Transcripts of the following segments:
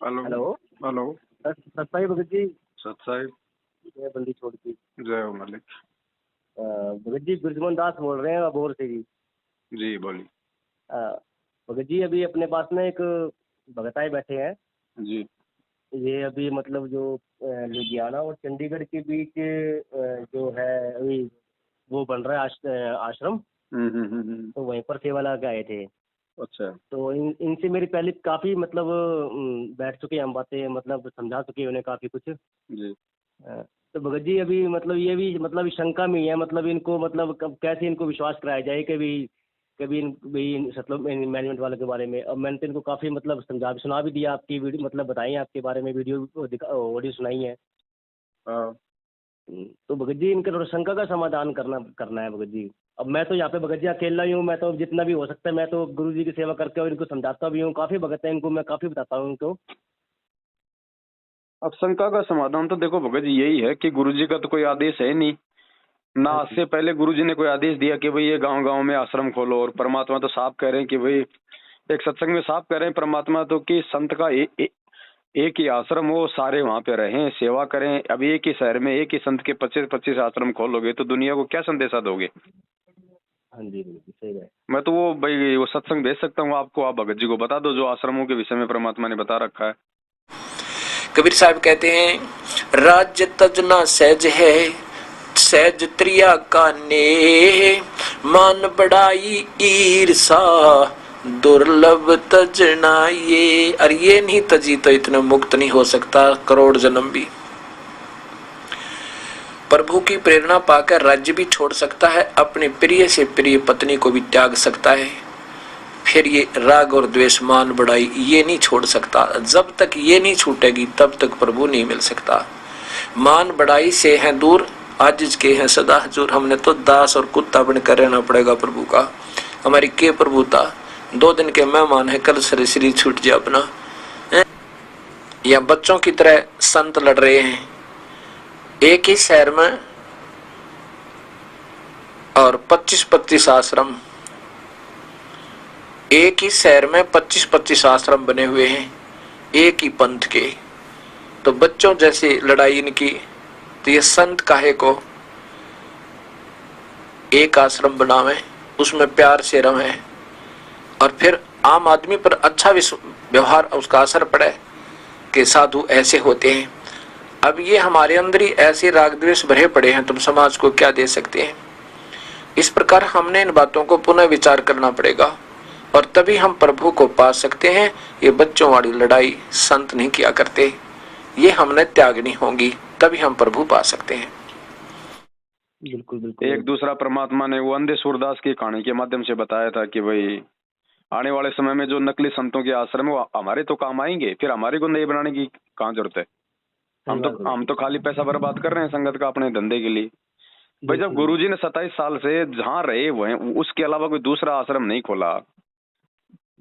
Hello. Hello. Hello. सत्ताई Bhagat ji. सत्साई। मैं बंदी छोड़ की। जय हो मालिक। भगत जी गुरजमन दास बोल रहे हैं अबोर से जी। जी बोलिए। अ, भगत जी अभी अपने पास में एक भगताई बैठे हैं। जी। ये अभी मतलब जो लुधियाना और चंडीगढ़ के बीच जो है अभी वो बन रहा है आश्रम। तो वहीं पर सेवा लगा के आए थे। अच्छा। तो इनसे मेरी पहले काफी मतलब बैठ चुके हैं हम, बातें मतलब समझा चुके हैं उन्हें काफी कुछ। जी। हाँ, तो भगत जी अभी मतलब ये भी मतलब शंका में ही है, मतलब इनको मतलब कब कैसे इनको विश्वास कराया जाए कि भी कभी भी मतलब मैनेजमेंट वालों के बारे में। अब मैंने तो इनको काफ़ी मतलब समझा सुना भी दिया, आपकी वीडियो मतलब बताई आपके बारे में, वीडियो ऑडियो सुनाई है। हाँ। तो भगत जी इनका थोड़ा शंका का समाधान करना करना है भगत जी। अब मैं तो यहाँ पे भगत जी अकेला ही हूँ, मैं तो जितना भी हो सकता है मैं तो गुरु जी की सेवा करके और इनको समझाता भी हूँ, काफ़ी भगत है इनको मैं काफ़ी बताता हूँ इनको। अब शंका का समाधान तो देखो भगत जी यही है कि गुरुजी का तो कोई आदेश है नहीं ना। हाँ आज जी। से पहले गुरुजी ने कोई आदेश दिया कि भाई ये गांव गांव में आश्रम खोलो। और परमात्मा तो साफ कह रहे हैं कि भाई एक सत्संग में साफ कह रहे हैं परमात्मा तो कि संत का एक ही आश्रम हो, सारे वहां पे रहें, सेवा करें। अब एक ही शहर में एक ही संत के 25-25 आश्रम खोलोगे तो दुनिया को क्या संदेशा दोगे। हाँ जी भगत जी सही है। मैं तो वो भाई वो सत्संग भेज सकता हूँ आपको, आप भगत जी को बता दो जो आश्रमों के विषय में परमात्मा ने बता रखा है। कबीर साहब कहते हैं राज्य तजना सहज है, सहज त्रिया का ने, मान बढ़ाई ईर्षा दुर्लभ तजना ये। और ये नहीं तजी तो इतने मुक्त नहीं हो सकता करोड़ जन्म भी। प्रभु की प्रेरणा पाकर राज्य भी छोड़ सकता है, अपने प्रिय से प्रिय पत्नी को भी त्याग सकता है, फिर ये राग और द्वेष मान बढ़ाई ये नहीं छोड़ सकता। जब तक ये नहीं छूटेगी तब तक प्रभु नहीं मिल सकता। मान बढ़ाई से हैं दूर, आजिज के हैं सदा हजूर। हमने तो दास और कुत्ता बनकर रहना पड़ेगा प्रभु का। हमारी के प्रभुता 2 दिन के मेहमान है, कल से शरीर छूट जाए अपना। या बच्चों की तरह संत लड़ रहे हैं एक ही शहर में और 25-25 आश्रम। एक ही शहर में 25-25 आश्रम बने हुए हैं एक ही पंथ के। तो बच्चों जैसी लड़ाई इनकी, तो ये संत काहे को एक आश्रम बनावे, उसमें प्यार से रहे और फिर आम आदमी पर अच्छा व्यवहार उसका असर पड़े कि साधु ऐसे होते हैं। अब ये हमारे अंदर ही ऐसे राग द्वेष भरे पड़े हैं, तुम समाज को क्या दे सकते हैं। इस प्रकार हमने इन बातों को पुनः विचार करना पड़ेगा और तभी हम प्रभु को पा सकते हैं। ये बच्चों वाली लड़ाई संत नहीं किया करते, ये हमने त्यागनी होगी, तभी हम प्रभु पा सकते हैं। बिल्कुल बिल्कुल। एक दूसरा परमात्मा ने वो अंधे सूरदास की कहानी के माध्यम से बताया था कि भाई आने वाले समय में जो नकली संतों के आश्रम है वो हमारे तो काम आएंगे, फिर हमारे को नहीं बनाने की कहाँ जरूरत है। हम तो खाली पैसा बर्बाद कर रहे हैं संगत का अपने धंधे के लिए। भाई जब गुरुजी ने 27 साल से जहाँ रहे हुए उसके अलावा कोई दूसरा आश्रम नहीं खोला,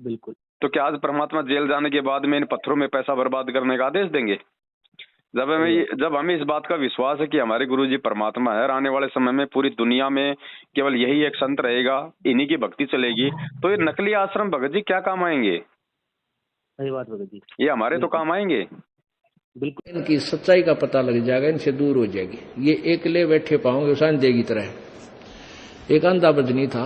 बिल्कुल। तो क्या आज परमात्मा जेल जाने के बाद में इन पत्थरों में पैसा बर्बाद करने का आदेश देंगे। जब हमें इस बात का विश्वास है कि हमारे गुरुजी परमात्मा है और आने वाले समय में पूरी दुनिया में केवल यही एक संत रहेगा, इन्हीं की भक्ति चलेगी, तो ये नकली आश्रम भगत जी क्या काम आएंगे। सही बात भगत जी। ये हमारे तो काम आएंगे। बिल्कुल इनकी सच्चाई का पता लग जाएगा, इनसे दूर हो जाएगी। ये एकले बैठे पाओगे उस अंधे की तरह। एक अंधा बजनी था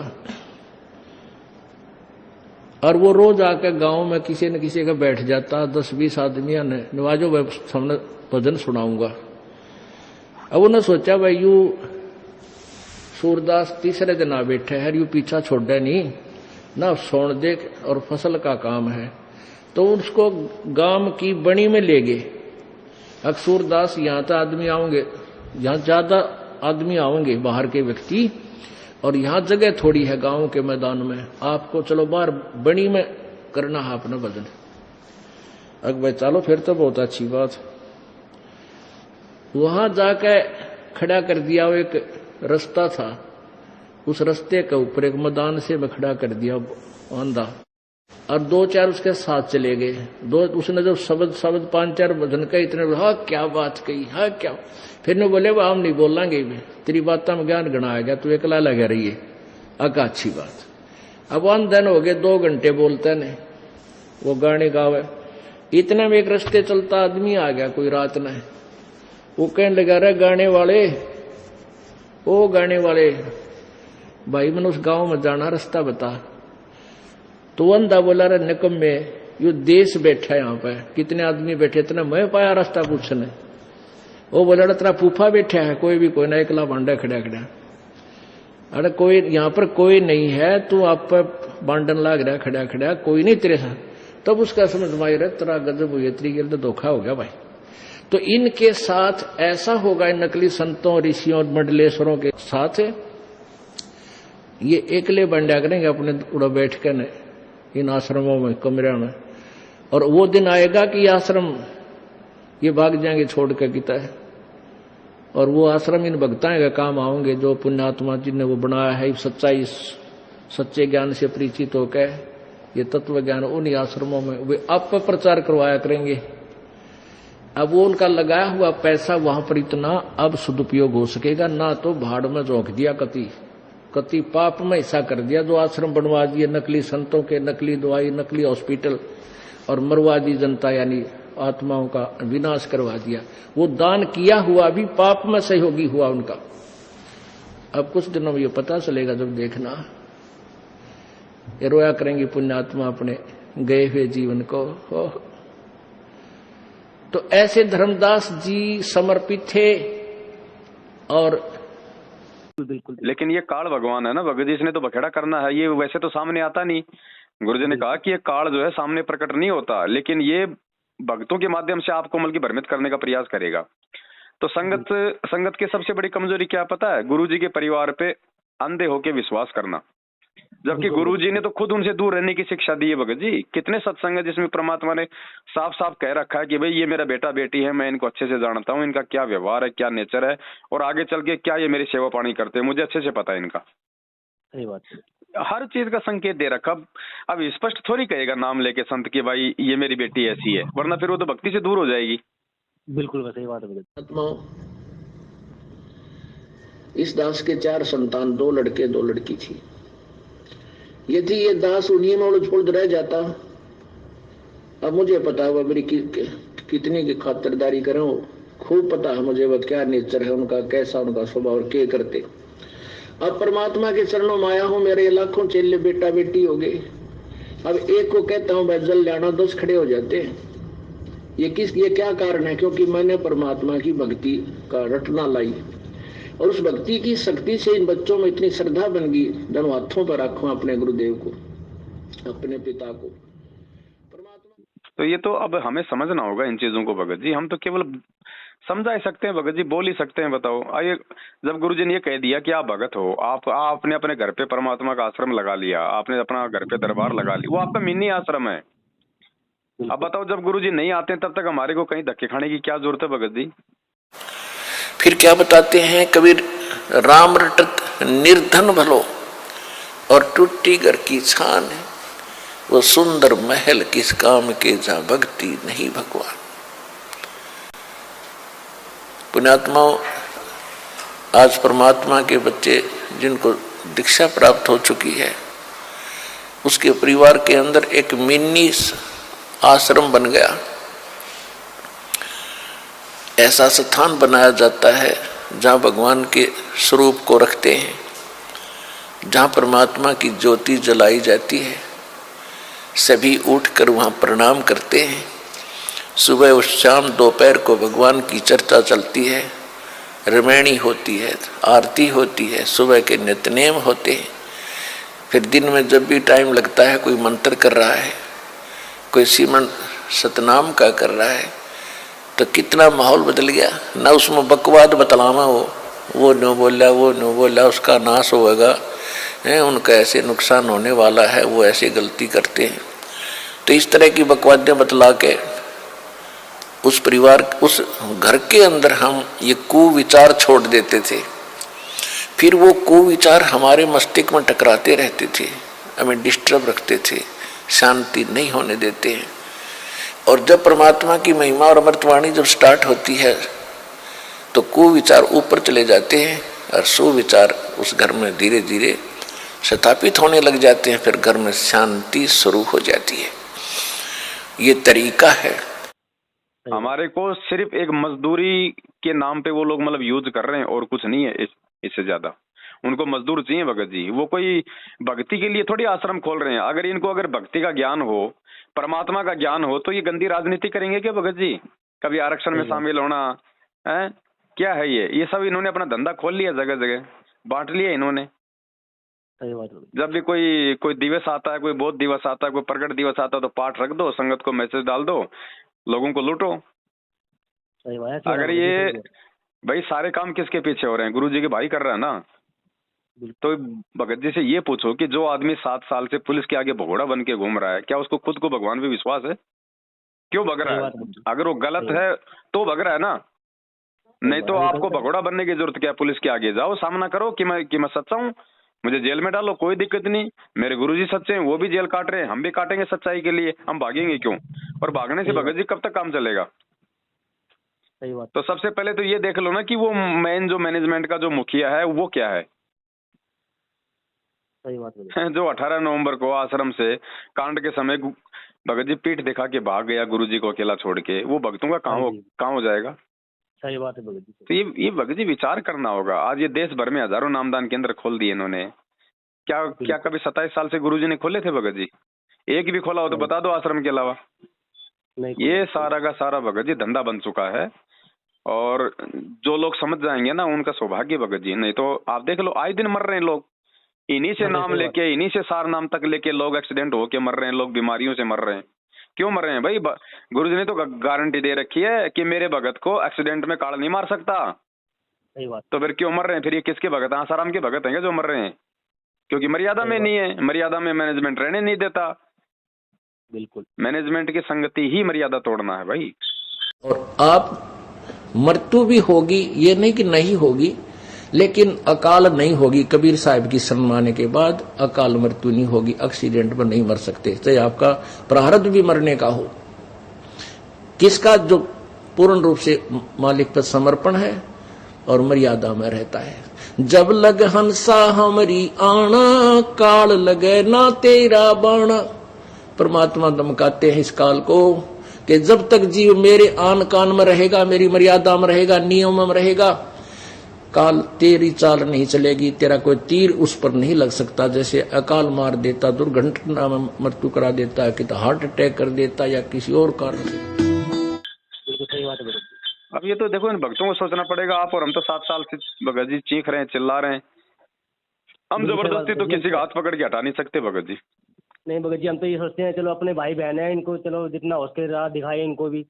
और वो रोज आकर गांव में किसी न किसी का बैठ जाता, 10-20 आदमियों ने नवाजो मैं सामने भजन सुनाऊंगा। अब उन्होंने सोचा भाई यू सूरदास तीसरे दिन आ बैठे है, यू पीछा छोड़े नहीं ना, सोन देख और फसल का काम है। तो उसको गांव की बनी में ले गए। सूरदास यहाँ तो आदमी आओगे, यहाँ ज्यादा आदमी आओगे बाहर के व्यक्ति, और यहाँ जगह थोड़ी है गांव के मैदान में, आपको चलो बाहर बनी में करना है अपना भजन। अगर भाई चलो फिर तो बहुत अच्छी बात। वहां जाके खड़ा कर दिया, वो एक रास्ता था, उस रास्ते के ऊपर एक मैदान से में खड़ा कर दिया अंधा, और 2-4 उसके साथ चले गए। उसने जब शब्द 5-4 भजन का इतने, हाँ क्या बात कही, हाँ क्या। फिर ने बोले हम नहीं बोलेंगे, तेरी बात में ज्ञान गणा आ गया, तू एकला लगा रही है। अका अच्छी बात। अब 1 दिन हो गए, 2 घंटे बोलते ने, वो गाने गावे। इतने में एक रास्ते चलता आदमी आ गया कोई रात में, वो कहने लगा, रे गाने वाले, ओ गाने वाले भाई, मैंने उस गांव में जाना, रास्ता बता। तो अंधा बोला, रे निकम्मे, यो देश बैठा है यहाँ पे, कितने आदमी बैठे, इतना मैं पाया रास्ता पूछने। वो बोला, तेरा फूफा बैठा है, कोई भी कोई ना, एकला बांडा खड़ा खड़ा। अरे कोई यहाँ पर कोई नहीं है, तू आप पर बांडन लाग रहा खड़ा खड़ा, कोई नहीं तेरे साथ। तब उसका समझ में आया, तेरा गजब हुई, तरीके तो धोखा हो गया भाई। तो इनके साथ ऐसा होगा, इन नकली संतों, ऋषियों और मंडलेश्वरों के साथ ये एकले बंडा करेंगे अपने उड़ा बैठ कर इन आश्रमों में, कमरे में। और वो दिन आएगा कि ये आश्रम ये भाग जाएंगे छोड़ के किता है, और वो आश्रम इन भक्ताएं का काम आएंगे जो पुण्यात्मा जिनने वो बनाया है, सच्चाई सच्चे ज्ञान से परिचित होकर ये तत्व ज्ञान उन्हीं आश्रमों में वे आप प्रचार करवाया करेंगे। अब वो उनका लगाया हुआ पैसा वहां पर इतना अब सदुपयोग हो सकेगा ना, तो भाड़ में झोंक दिया, कति पाप में हिस्सा कर दिया, जो आश्रम बनवा दिए नकली संतों के, नकली दवाई, नकली हॉस्पिटल, और मरवा दी जनता, यानी आत्माओं का विनाश करवा दिया। वो दान किया हुआ भी पाप में सहयोगी हुआ उनका। अब कुछ दिनों में ये पता चलेगा, जब देखना ये रोया करेंगे पुण्यात्मा अपने गए हुए जीवन को। तो ऐसे धर्मदास जी समर्पित थे। और बिल्कुल, लेकिन ये काल भगवान है ना भगत जी, इसने तो बखेड़ा करना है, ये वैसे तो सामने आता नहीं। गुरुजी ने कहा कि ये काल जो है सामने प्रकट नहीं होता, लेकिन ये भक्तों के माध्यम से आपको मतलब भ्रमित करने का प्रयास करेगा। तो संगत की सबसे बड़ी कमजोरी क्या पता है? गुरुजी के परिवार पे अंधे होके विश्वास करना, जबकि गुरुजी ने तो खुद उनसे दूर रहने की शिक्षा दी है। भगत जी कितने सत्संग है जिसमें परमात्मा ने साफ साफ कह रखा है कि भाई ये मेरा बेटा बेटी है, मैं इनको अच्छे से जानता हूँ, इनका क्या व्यवहार है, क्या नेचर है, और आगे चल के क्या ये मेरी सेवा पानी करते हैं, मुझे अच्छे से पता है इनका। सही बात है। हर चीज का संकेत दे रखा। अब स्पष्ट थोड़ी कहेगा नाम लेके संत कि भाई ये मेरी बेटी ऐसी है, वरना फिर वो तो भक्ति से दूर हो जाएगी। बिल्कुल सही बात है। आत्माओं, इस दास के 4 संतान, 2 लड़के 2 लड़की थी। यदि ये दास उन्हीं में उलझ पुलझ रह जाता, अब मुझे पता है वह मेरी कितनी की खातिरदारी करें, खूब पता है मुझे वह क्या नेचर है उनका, कैसा उनका स्वभाव और क्या करते। अब परमात्मा के चरणों में आया हूं, मेरे लाखों चेले बेटा बेटी हो गए। अब एक को कहता हूं भाई जल लाना, 10 खड़े हो जाते हैं। ये क्या कारण है? क्योंकि मैंने परमात्मा की भक्ति का रटना लाई, और उस भक्ति की शक्ति से इन बच्चों में इतनी श्रद्धा बन गई, दोनों हाथों पर रखूं अपने गुरुदेव को, अपने पिता को, परमात्मा। तो ये तो अब हमें समझना होगा इन चीजों को भगत जी। हम तो केवल समझा ही सकते हैं भगत जी, बोल ही सकते हैं। बताओ, आइए, जब गुरुजी ने ये कह दिया कि आप भगत हो, आपने अपने घर पे परमात्मा का आश्रम लगा लिया, आपने अपना घर पे दरबार लगा लिया, वो आपका मिनी आश्रम है। अब बताओ, जब गुरुजी नहीं आते तब तक हमारे को कहीं धक्के खाने की क्या जरूरत है भगत जी? फिर क्या बताते हैं कबीर, राम रटत निर्धन भलो और टूटी घर की छान है, वो सुंदर महल किस काम के जहां भक्ति नहीं भगवान। पुण्यात्माओं, आज परमात्मा के बच्चे जिनको दीक्षा प्राप्त हो चुकी है, उसके परिवार के अंदर एक मिनी आश्रम बन गया। ऐसा स्थान बनाया जाता है जहाँ भगवान के स्वरूप को रखते हैं, जहाँ परमात्मा की ज्योति जलाई जाती है। सभी उठकर वहाँ प्रणाम करते हैं। सुबह और शाम दोपहर को भगवान की चर्चा चलती है, रमैणी होती है, आरती होती है, सुबह के नित्यनेम होते हैं। फिर दिन में जब भी टाइम लगता है, कोई मंत्र कर रहा है, कोई सिमरन सतनाम का कर रहा है, तो कितना माहौल बदल गया ना। उसमें बकवाद बतलावा वो नो बोला, वो नो बोला, उसका नाश होगा, उनका ऐसे नुकसान होने वाला है, वो ऐसे गलती करते हैं। तो इस तरह की बकवादें बतला के उस परिवार, उस घर के अंदर हम ये कुविचार छोड़ देते थे। फिर वो कुविचार हमारे मस्तिष्क में टकराते रहते थे, हमें डिस्टर्ब रखते थे, शांति नहीं होने देते हैं। और जब परमात्मा की महिमा और अमृतवाणी जब स्टार्ट होती है तो कुविचार ऊपर चले जाते हैं और सुविचार उस घर में धीरे धीरे स्थापित होने लग जाते हैं। फिर घर में शांति शुरू हो जाती है। ये तरीका है। हमारे को सिर्फ एक मजदूरी के नाम पे वो लोग मतलब यूज कर रहे हैं और कुछ नहीं है इससे ज्यादा। उनको मजदूर चाहिए भगत जी, वो कोई भक्ति के लिए थोड़ी आश्रम खोल रहे हैं। अगर इनको अगर भक्ति का ज्ञान हो, परमात्मा का ज्ञान हो, तो ये गंदी राजनीति करेंगे क्या भगत जी? कभी आरक्षण में शामिल होना है, क्या है ये सब इन्होंने अपना धंधा खोल लिया, जगह जगह बांट लिया इन्होंने। जब भी कोई दिवस आता है, कोई बौद्ध दिवस आता है, कोई प्रगट दिवस आता है, तो पाठ रख दो, संगत को मैसेज डाल दो, लोगों को लूटो। अगर ये भाई सारे काम किसके पीछे हो रहे हैं? गुरु जी के भाई कर रहा है ना। तो भगत जी से ये पूछो कि जो आदमी 7 साल से पुलिस के आगे भगोड़ा बन के घूम रहा है, क्या उसको खुद को भगवान पे विश्वास है? क्यों भग रहा है? अगर वो गलत है तो भग रहा है ना, नहीं तो आपको भगोड़ा बनने की जरूरत क्या है? पुलिस के आगे जाओ, सामना करो कि मैं सच्चा हूँ, मुझे जेल में डालो, कोई दिक्कत नहीं। मेरे गुरुजी सच्चे हैं, वो भी जेल काट रहे हैं, हम भी काटेंगे सच्चाई के लिए, हम भागेंगे क्यों? और भागने से भगत जी कब तक काम चलेगा? सही बात। तो सबसे पहले तो ये देख लो ना कि वो मेन जो मैनेजमेंट का जो मुखिया है वो क्या है। सही बात जो 18 नवंबर को आश्रम से कांड के समय भगत जी पीठ दिखा के भाग गया गुरुजी को अकेला छोड़ के, वो भक्तों का कहाँ हो जाएगा? सही बात है भगत जी। तो ये भगत जी विचार करना होगा। आज ये देश भर में हजारों नामदान केंद्र खोल दिए इन्होंने। क्या कभी 27 साल से गुरुजी ने खोले थे भगत जी? एक भी खोला हो तो बता दो आश्रम के अलावा। ये सारा का सारा भगत जी धंधा बन चुका है। और जो लोग समझ जाएंगे ना, उनका सौभाग्य भगत जी। नहीं तो आप देख लो, आए दिन मर रहे हैं लोग, इन्हीं से नाम लेके, इन्हीं से सार नाम तक लेके लोग एक्सीडेंट होके मर रहे हैं, लोग बीमारियों से मर रहे हैं। क्यों मर रहे हैं भाई? गुरुजी ने तो गारंटी दे रखी है कि मेरे भगत को एक्सीडेंट में काल नहीं मार सकता। सही बात। तो फिर क्यों मर रहे हैं? फिर ये किसके भगत हैं? आसाराम के भगत हैं जो मर रहे हैं? क्योंकि मर्यादा में नहीं है, मर्यादा में मैनेजमेंट रहने नहीं देता। बिल्कुल, मैनेजमेंट की संगति ही मर्यादा तोड़ना है भाई। और आप मृत्यु भी होगी, ये नहीं कि नहीं होगी, लेकिन अकाल नहीं होगी। कबीर साहब की सम्माने के बाद अकाल मृत्यु नहीं होगी, एक्सीडेंट में नहीं मर सकते, चाहे आपका प्रारब्ध भी मरने का हो। किसका? जो पूर्ण रूप से मालिक पर समर्पण है और मर्यादा में रहता है। जब लग हंसा हमरी आना, काल लगे ना तेरा बाणा। परमात्मा धमकाते हैं इस काल को कि जब तक जीव मेरे आन कान में रहेगा, मेरी मर्यादा में रहेगा, नियम में रहेगा, काल तेरी चाल नहीं चलेगी, तेरा कोई तीर उस पर नहीं लग सकता। जैसे अकाल मार देता, दुर्घटना में मृत्यु करा देता है, कि तो हार्ट अटैक कर देता या किसी और कारण से। सही बात है। अब ये तो देखो, इन भक्तों को सोचना पड़ेगा। आप और हम तो 7 साल से भगत जी चीख रहे हैं, चिल्ला रहे हैं। हम जबरदस्ती तो किसी का हाथ पकड़ के हटा नहीं सकते भगत जी। नहीं भगत जी, हम तो ये सोचते हैं चलो अपने भाई बहन है, इनको चलो जितना हो सके राह दिखाए, इनको भी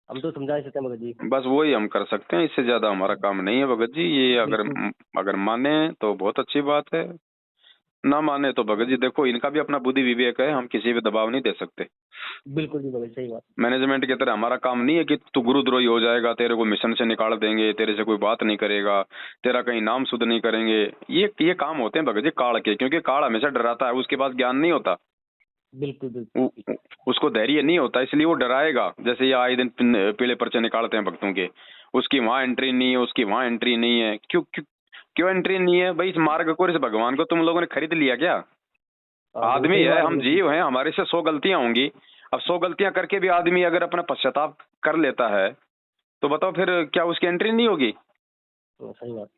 हम तो समझा सकते हैं भगत जी। बस वही हम कर सकते हैं, इससे ज्यादा हमारा काम नहीं है भगत जी। ये अगर माने तो बहुत अच्छी बात है, ना माने तो भगत जी देखो, इनका भी अपना बुद्धि विवेक है, हम किसी पे दबाव नहीं दे सकते। बिल्कुल जी भगत, सही बात। मैनेजमेंट की तरह हमारा काम नहीं है कि तू गुरुद्रोही हो जाएगा, तेरे को मिशन से निकाल देंगे, तेरे से कोई बात नहीं करेगा, तेरा कहीं नाम शुद्ध नहीं करेंगे। ये काम होते हैं भगत जी काल के, क्योंकि काल हमेशा डराता है, उसके पास ज्ञान नहीं होता। बिल्कुल बिल्कुल, उसको धैर्य नहीं होता, इसलिए वो डराएगा। जैसे ये आए दिन पीले पर्चे निकालते हैं भक्तों के, उसकी वहां एंट्री नहीं है, उसकी वहां एंट्री नहीं है। क्यों एंट्री नहीं है भाई? इस मार्ग को, इस भगवान को तुम लोगों ने खरीद लिया क्या? आदमी है, हम जीव हैं, हमारे से 100 गलतियां होंगी। अब 100 गलतियां करके भी आदमी अगर अपना पश्चाताप कर लेता है तो बताओ फिर क्या उसकी एंट्री नहीं होगी? सही बात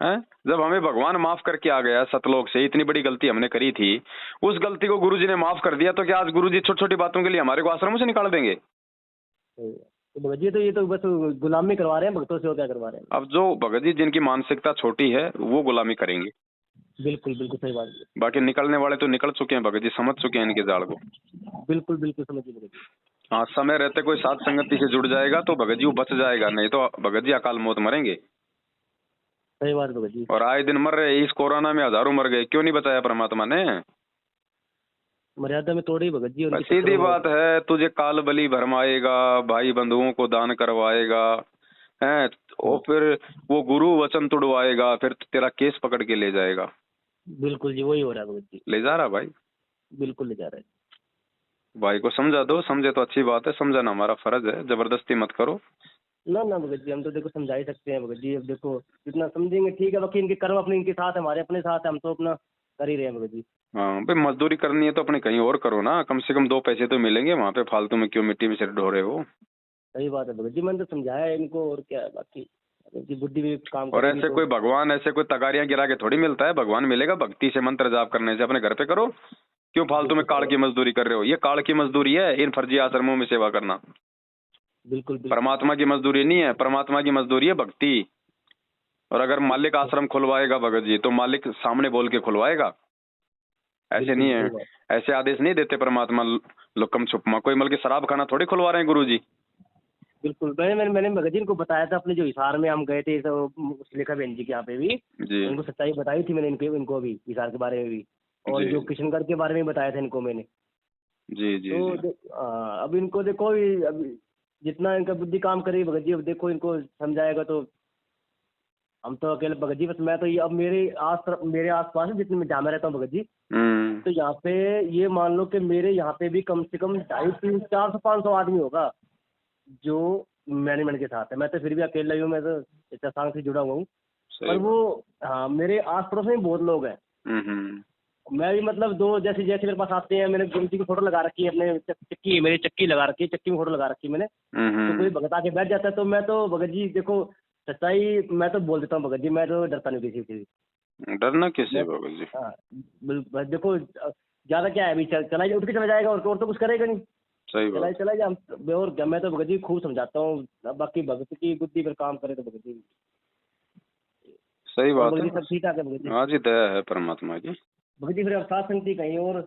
है। जब हमें भगवान माफ करके आ गया सतलोक से, इतनी बड़ी गलती हमने करी थी, उस गलती को गुरुजी ने माफ कर दिया, तो क्या आज गुरुजी छोटी छोटी बातों के लिए हमारे को आश्रमों से निकाल देंगे? तो भगत जी तो ये तो बस गुलामी करवा रहे हैं भक्तों से, और क्या करवा रहे हैं। अब जो भगत जी जिनकी मानसिकता छोटी है वो गुलामी करेंगे। बिल्कुल बिल्कुल सही बात है। बाकी निकलने वाले तो निकल चुके हैं भगत जी, समझ चुके हैं इनके जाल को। बिल्कुल बिल्कुल समझिए भगत जी। हाँ, समय रहते कोई साथ संगति से जुड़ जाएगा तो भगत जी वो बच जाएगा, नहीं तो भगत जी अकाल मौत मरेंगे। सही बात भगत जी। और आए दिन मर रहे, इस कोरोना में हजारों मर गए, क्यों नहीं बचाया परमात्मा ने? मर्यादा में तोड़ी भगत जी। सीधी बात है, तुझे काल बलि भरमाएगा, भाई बंधुओं को दान करवाएगा, है, और फिर वो गुरु वचन तुड़वाएगा, फिर तेरा केस पकड़ के ले जाएगा। बिल्कुल जी, वही हो रहा है भगत जी। ले जा रहा भाई, बिल्कुल ले जा रहा है। भाई को समझा दो, समझे तो अच्छी बात है, समझाना हमारा फर्ज है, जबरदस्ती मत करो। ना ना भगत जी, हम तो देखो समझा ही सकते हैं भगत जी। अब देखो जितना समझेंगे ठीक है, बाकी इनके कर्म अपने इनके साथ, हमारे अपने साथ है, हम तो अपना कर ही रहे हैं भगत जी। हाँ भाई, मजदूरी करनी है तो अपने कहीं और करो ना, कम से कम 2 पैसे तो मिलेंगे वहां पे, फालतू में क्यों मिट्टी में सिर ढो रहे हो। सही बात है भगत जी, मैंने तो समझाया है इनको, और क्या है बाकी, इनकी बुद्धि भी काम और करेगी ऐसे तो। कोई भगवान ऐसे कोई तगारियां गिरा के थोड़ी मिलता है, भगवान मिलेगा भक्ति से, मंत्र जाप करने से। अपने घर पे करो, क्यों फालतू में काल की मजदूरी कर रहे हो। ये काल की मजदूरी है इन फर्जी आश्रमों में सेवा करना। बिल्कुल बिल्कुल। परमात्मा की मजदूरी नहीं है, परमात्मा की मजदूरी है भक्ति। और अगर मालिक आश्रम खुलवाएगा भगत जी, तो मालिक सामने बोल के खुलवाएगा, ऐसे नहीं है। ऐसे आदेश नहीं देते परमात्मा लुक्कम छुपमा। कोई बल्कि शराब खाना थोड़ी खुलवा रहे हैं गुरु जी। बिल्कुल, मैंने भगत जी को बताया था, अपने जो हिसार में हम गए थे तो सुलेखा बहन जी के यहाँ पे भी, जी उनको सच्चाई बताई थी मैंने, इनको भी हिसार के बारे में भी, और जी जो किशनगढ़ के बारे में बताया था इनको मैंने। जी जी तो जी। अब इनको देखो, अब जितना इनका बुद्धि काम करेगी भगत जी, अब देखो इनको समझाएगा तो। हम तो अकेले भगत जी, बस मैं तो ये, अब मेरे आस पास जितने में जहाँ मैं रहता हूँ भगत जी, तो यहाँ पे ये मान लो कि मेरे यहाँ पे भी कम से कम 250-300-400-500 आदमी होगा जो मैनेजमेंट के साथ है। मैं तो फिर भी अकेला ही हूँ, मैं तो इतना सांग से जुड़ा हुआ हूँ। पर वो, हाँ, मेरे आस पड़ोस में बहुत लोग हैं। मैं भी मतलब दो, जैसे जैसे मेरे पास आते हैं, मैंने गुरु जी की फोटो लगा रखी है, अपने चक्की, मेरी चक्की लगा रखी है, चक्की में फोटो लगा रखी है मैंने। तो कोई भगत आके बैठ जाता है तो मैं तो भगत जी देखो, सच्चाई मैं तो बोल देता हूँ भगत जी, मैं तो डरता नहीं किसी से। डरना किसे भगत जी। हाँ बिल्कुल, देखो ज्यादा क्या है, अभी चला उठ के चला जाएगा, और तो कुछ करेगा नहीं। सही बात। चला जा। और मैं तो भगत जी खूब समझाता हूँ, बाकी भगत की बुद्धि पर काम करे तो भगत जी। सही बात भगत जी है। सब ठीक ठाक है भगत जी। हाँ जी, दया है परमात्मा की। भगत जी फिर अवसाद संगति कहीं और,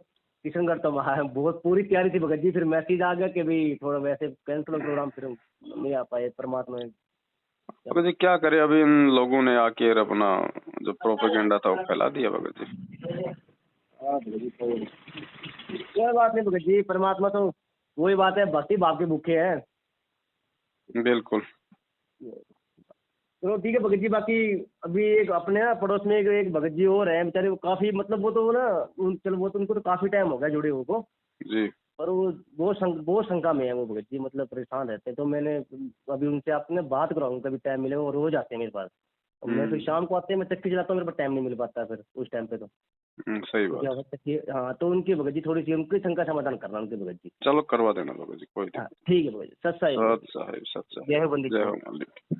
किशनगढ़ तो वहाँ बहुत पूरी तैयारी थी भगत जी, फिर मैसेज आ गया कि भाई थोड़ा वैसे कैंसिल प्रोग्राम, फिर नहीं आ पाए। परमात्मा ने भगत जी क्या करे, अभी इन लोगों ने आके अपना जो प्रोपेगेंडा था वो फैला दिया भगत जी। हाँ भगत जी, कोई बात नहीं भगत जी, परमात्मा तो वही बात है, भक्ति भाव के भूखे हैं। बिल्कुल। चलो ठीक है भगत जी। बाकी अभी एक अपने ना पड़ोस में एक भगत जी और हैं, बेचारे वो काफी मतलब, वो तो ना चलो, वो तो उनको तो काफी टाइम हो गया जुड़े हुए को, जी। पर वो बहुत शंका में है वो भगत जी, मतलब परेशान रहते हैं। तो मैंने अभी उनसे आपने बात कराऊंगा, कभी टाइम मिले, वो रोज आते हैं मेरे पास। और मैं फिर शाम को आते हैं, मैं चक्की चलाता हूँ, मेरे पास टाइम नहीं मिल पाता फिर उस टाइम पे तो। सही बात। हाँ, तो उनकी भगत जी थोड़ी सी उनकी शंका समाधान करना उनके भगत जी। चलो करवा देना भगत जी, कोई हाँ दिक्कत। ठीक है भगत जी, सत साहिब, सत साहिब, सत साहिब। जय हो बंदी। जय हो मालिक।